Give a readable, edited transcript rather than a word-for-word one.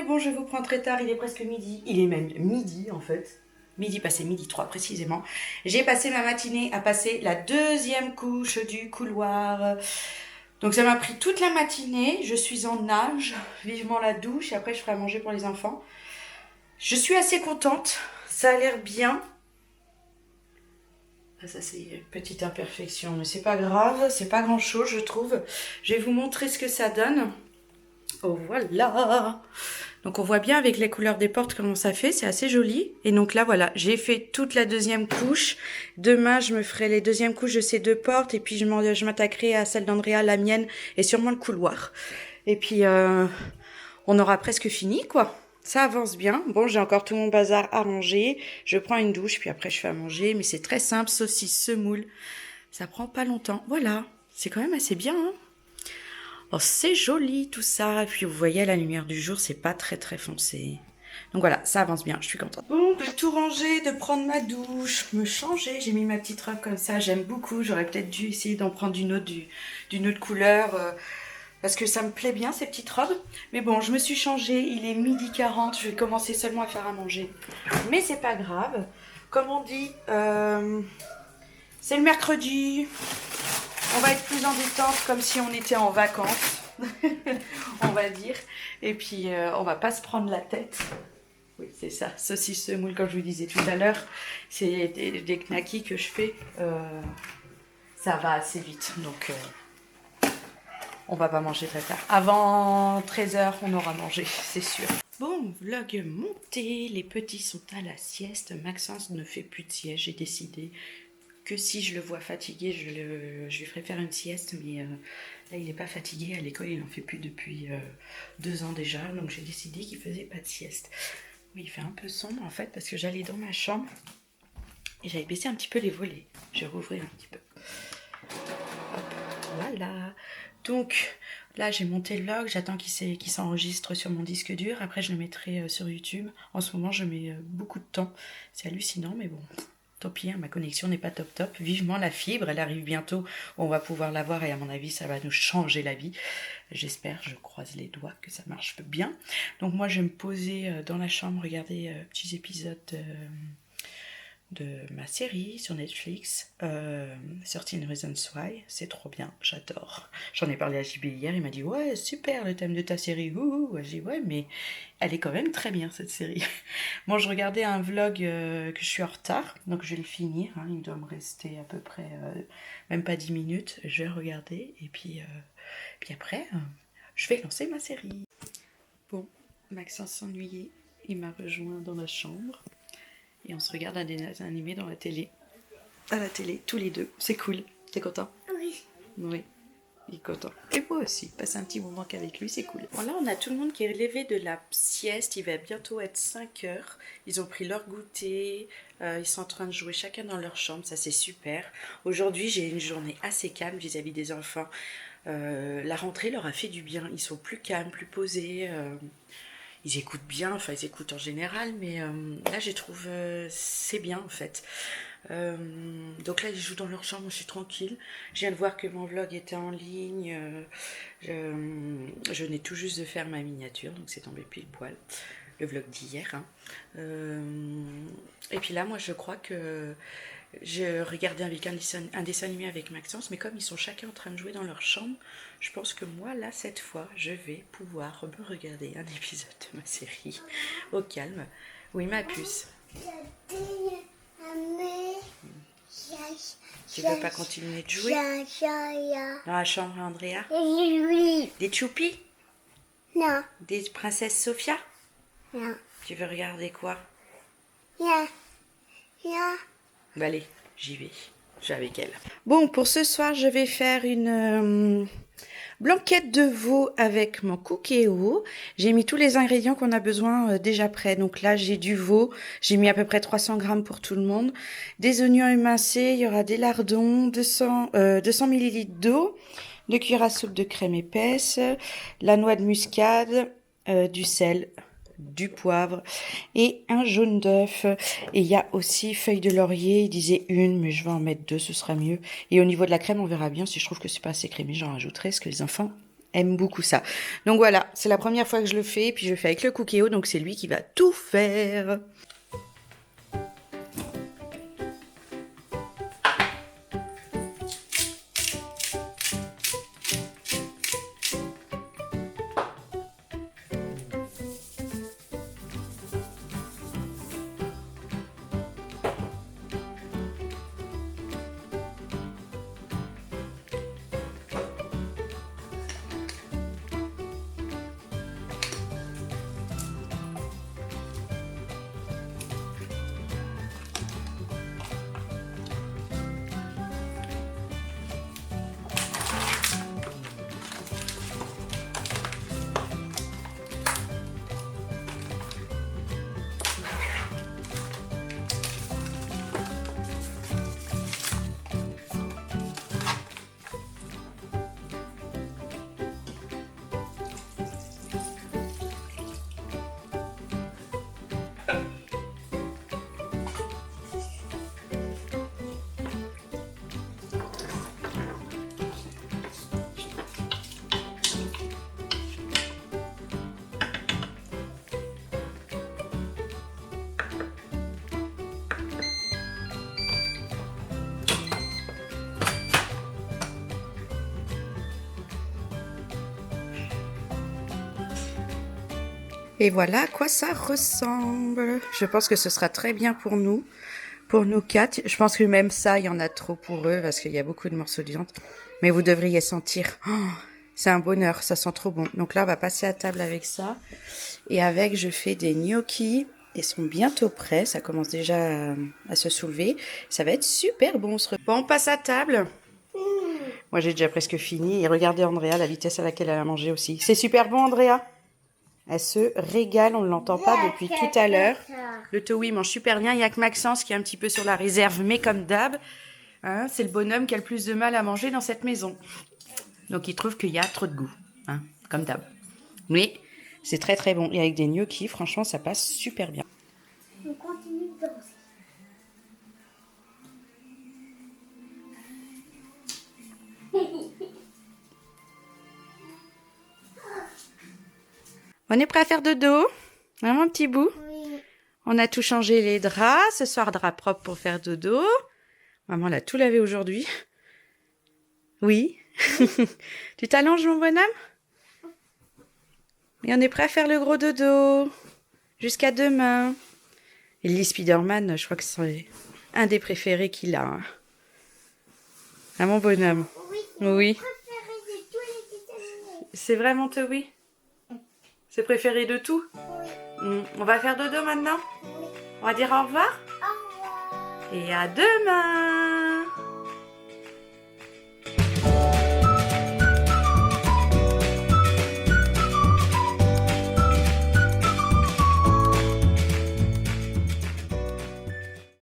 bon, je vous prends très tard, il est presque midi. Il est même midi en fait. Midi passé, midi 3 précisément. J'ai passé ma matinée à passer la deuxième couche du couloir. Donc ça m'a pris toute la matinée. Je suis en nage, vivement la douche et après je ferai à manger pour les enfants. Je suis assez contente, ça a l'air bien. Ça c'est une petite imperfection, mais c'est pas grave, c'est pas grand chose je trouve. Je vais vous montrer ce que ça donne. Oh voilà. Donc on voit bien avec les couleurs des portes comment ça fait, c'est assez joli. Et donc là voilà, j'ai fait toute la deuxième couche. Demain je me ferai les deuxièmes couches de ces deux portes et puis je m'attaquerai à celle d'Andrea, la mienne et sûrement le couloir. Et puis on aura presque fini quoi. Ça avance bien. Bon, j'ai encore tout mon bazar à ranger. Je prends une douche, puis après je fais à manger. Mais c'est très simple, saucisse, semoule. Ça prend pas longtemps. Voilà, c'est quand même assez bien. Hein, oh, c'est joli tout ça. Et puis vous voyez, à la lumière du jour, c'est pas très très foncé. Donc voilà, ça avance bien, je suis contente. Bon, de tout ranger, de prendre ma douche, me changer. J'ai mis ma petite robe comme ça, j'aime beaucoup. J'aurais peut-être dû essayer d'en prendre d'une autre couleur. Parce que ça me plaît bien ces petites robes. Mais bon, je me suis changée, il est midi 40, je vais commencer seulement à faire à manger. Mais c'est pas grave. Comme on dit, c'est le mercredi. On va être plus en détente comme si on était en vacances. On va dire. Et puis, on va pas se prendre la tête. Oui, c'est ça, saucisse semoule, comme je vous disais tout à l'heure. C'est des knackis que je fais. Ça va assez vite, donc... on va pas manger très tard. Avant 13h, on aura mangé, c'est sûr. Bon, vlog monté. Les petits sont à la sieste. Maxence ne fait plus de sieste. J'ai décidé que si je le vois fatigué, je lui ferai faire une sieste. Mais là, il n'est pas fatigué. À l'école, il n'en fait plus depuis 2 ans déjà. Donc, j'ai décidé qu'il ne faisait pas de sieste. Oui, il fait un peu sombre en fait parce que j'allais dans ma chambre et j'avais baissé un petit peu les volets. Je vais rouvrir un petit peu. Hop, voilà. Donc là j'ai monté le vlog, j'attends qu'il s'enregistre sur mon disque dur, après je le mettrai sur YouTube. En ce moment je mets beaucoup de temps, c'est hallucinant mais bon, tant pis, hein, ma connexion n'est pas top top. Vivement la fibre, elle arrive bientôt, on va pouvoir la voir et à mon avis ça va nous changer la vie. J'espère, je croise les doigts que ça marche bien. Donc moi je vais me poser dans la chambre, regarder petits épisodes... de ma série sur Netflix, 13 Reasons Why, c'est trop bien, j'adore. J'en ai parlé à JB hier, il m'a dit ouais super le thème de ta série, ouh. J'ai dit ouais mais elle est quand même très bien cette série. Bon, je regardais un vlog que je suis en retard, donc je vais le finir, hein, il doit me rester à peu près même pas 10 minutes, je vais regarder et puis après je vais lancer ma série. Bon, Maxence s'ennuyait, il m'a rejoint dans la chambre. Et on se regarde un dessin animé dans la télé. À la télé, tous les deux. C'est cool. T'es content? Oui. Oui, il est content. Et moi aussi. Passer un petit moment qu'avec lui, c'est cool. Bon, là, on a tout le monde qui est levé de la sieste. Il va bientôt être 5 heures. Ils ont pris leur goûter. Ils sont en train de jouer chacun dans leur chambre. Ça, c'est super. Aujourd'hui, j'ai une journée assez calme vis-à-vis des enfants. La rentrée leur a fait du bien. Ils sont plus calmes, plus posés. Ils écoutent bien, enfin ils écoutent en général, mais là je trouve c'est bien en fait. Donc là ils jouent dans leur chambre, je suis tranquille. Je viens de voir que mon vlog était en ligne. Je venais tout juste de faire ma miniature, donc c'est tombé pile poil. Le vlog d'hier. Hein. Et puis là moi je crois que je regardais avec un dessin animé avec Maxence, mais comme ils sont chacun en train de jouer dans leur chambre, je pense que moi, là, cette fois, je vais pouvoir me regarder un épisode de ma série au calme. Oui, ma puce. Tu veux pas continuer de jouer dans la chambre, Andrea? Oui. Des choupies? Non. Des princesses Sophia? Non. Tu veux regarder quoi? Non. Non. Bah allez, j'y vais. Je vais avec elle. Bon, pour ce soir, je vais faire une blanquette de veau avec mon cookéo. J'ai mis tous les ingrédients qu'on a besoin déjà prêts. Donc là, j'ai du veau. J'ai mis à peu près 300 grammes pour tout le monde. Des oignons émincés. Il y aura des lardons. 200 ml d'eau. 2 cuillères à soupe de crème épaisse. La noix de muscade. Du sel. Du poivre et un jaune d'œuf. Et il y a aussi feuille de laurier. Il disait une, mais je vais en mettre 2, ce sera mieux. Et au niveau de la crème, on verra bien. Si je trouve que c'est pas assez crémé, j'en rajouterai, ce que les enfants aime beaucoup ça. Donc voilà, c'est la première fois que je le fais, et puis je le fais avec le Cookéo, donc c'est lui qui va tout faire. Et voilà à quoi ça ressemble. Je pense que ce sera très bien pour nous 4. Je pense que même ça, il y en a trop pour eux parce qu'il y a beaucoup de morceaux de viande. Mais vous devriez sentir. Oh, c'est un bonheur, ça sent trop bon. Donc là, on va passer à table avec ça. Et avec, je fais des gnocchis. Ils sont bientôt prêts, ça commence déjà à se soulever. Ça va être super bon. Bon, on passe à table. Moi, j'ai déjà presque fini. Et regardez Andrea, la vitesse à laquelle elle a mangé aussi. C'est super bon, Andrea. Elle se régale, on ne l'entend pas depuis tout à l'heure. Le Towi mange super bien. Il n'y a que Maxence qui est un petit peu sur la réserve, mais comme d'hab, hein, c'est le bonhomme qui a le plus de mal à manger dans cette maison. Donc il trouve qu'il y a trop de goût, hein, comme d'hab. Mais c'est très très bon. Et avec des gnocchis, franchement, ça passe super bien. On continue de danser. On est prêt à faire dodo, hein, mon petit bout? Oui. On a tout changé les draps. Ce soir, drap propre pour faire dodo. Maman l'a tout lavé aujourd'hui. Oui. Tu t'allonges, mon bonhomme? Et on est prêt à faire le gros dodo. Jusqu'à demain. Et Lee Spiderman, je crois que c'est un des préférés qu'il a. Hein. Ah, mon bonhomme. Oui. Oui. Préféré de tous les dessins animés. C'est vraiment oui. C'est préféré de tout. Oui. On va faire dodo maintenant. Oui. On va dire au revoir. Au revoir. Et à demain.